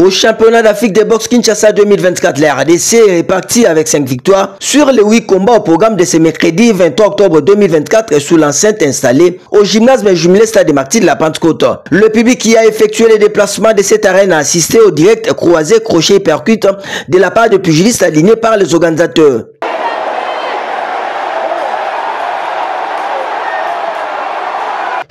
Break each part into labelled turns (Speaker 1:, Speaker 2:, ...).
Speaker 1: Au championnat d'Afrique de boxe Kinshasa 2024, la RDC est répartie avec 5 victoires sur les 8 combats au programme de ce mercredi 23 octobre 2024 sous l'enceinte installée au gymnase jumelé Stade des Martyrs de la Pentecôte. Le public qui a effectué les déplacements de cette arène a assisté au direct croisé, crochet et percute de la part de pugilistes alignés par les organisateurs.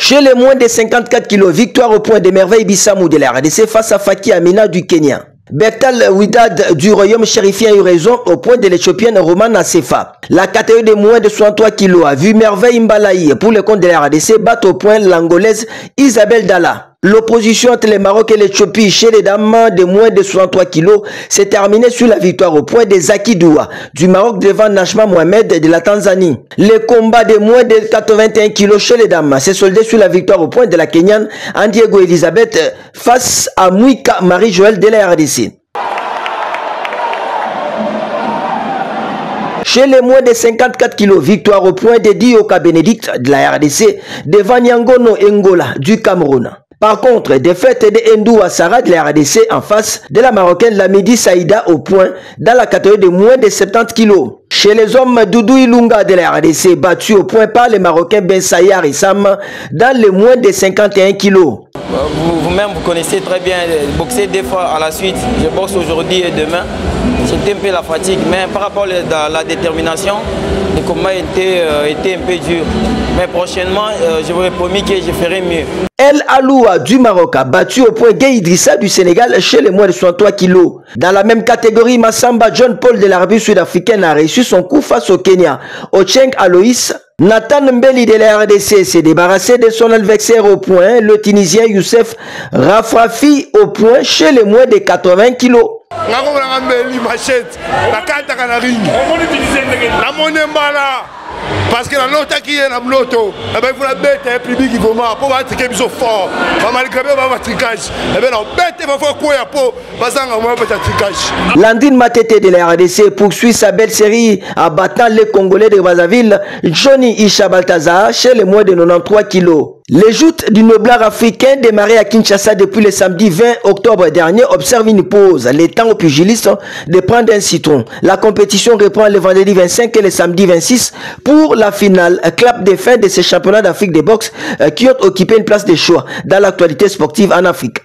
Speaker 1: Chez les moins de 54 kg, victoire au point de merveille Bissamou de la RDC face à Faki Amina du Kenya. Bertal Widad du royaume chérifien a eu raison au point de l'éthiopienne Romana Sefa. La catégorie de moins de 63 kg a vu Merveille Mbalaï pour le compte de la RDC battre au point l'angolaise Isabelle Dalla. L'opposition entre le Maroc et l'Éthiopie chez les dames de moins de 63 kg s'est terminée sur la victoire au point de Zaki Doua du Maroc devant Najma Mohamed de la Tanzanie. Le combat de moins de 81 kg chez les dames s'est soldé sur la victoire au point de la Kenyane Andiego Elisabeth face à Mouika Marie-Joël de la RDC. Chez les moins de 54 kg, victoire au point de Dioka Bénédicte de la RDC devant Nyangono Ngola du Cameroun. Par contre, défaite de Ndou Assara de la RDC en face de la Marocaine Lamidi Saïda au point dans la catégorie de moins de 70 kg. Chez les hommes, Doudou Ilunga de la RDC battu au point par les Marocains Ben Sayar et Sam dans les moins de 51 kg.
Speaker 2: Vous-même, vous connaissez très bien boxer deux fois à la suite. Je boxe aujourd'hui et demain. C'était un peu la fatigue, mais par rapport à la détermination, le combat était un peu dur. Mais prochainement, je vous ai promis que je ferai mieux.
Speaker 1: El Aloua du Maroc a battu au point Gay Idrissa du Sénégal chez les moins de 63 kg. Dans la même catégorie, Massamba John Paul de l'Arabie sud-africaine a reçu son coup face au Kenya. Ocheng Aloïs, Nathan Mbeli de la RDC s'est débarrassé de son adversaire au point. Le Tunisien Youssef Rafrafi au point chez les moins de 80 kg.
Speaker 3: Parce que la note qui est la moto, vous la bête est public qui vous marre pour être quelque chose fort. Malgré votre tricage, la bête va faire quoi pour passer à moi votre tricage.
Speaker 1: Landine Matete de la RDC poursuit sa belle série en battant les Congolais de Brazzaville, Johnny Isha Baltazar chez les moins de 93 kg. Les joutes du noblard africain démarré à Kinshasa depuis le samedi 20 octobre dernier observent une pause, l'étant aux pugilistes de prendre un citron. La compétition reprend le vendredi 25 et le samedi 26 pour la finale, clap de fin de ces championnats d'Afrique de boxe qui ont occupé une place de choix dans l'actualité sportive en Afrique.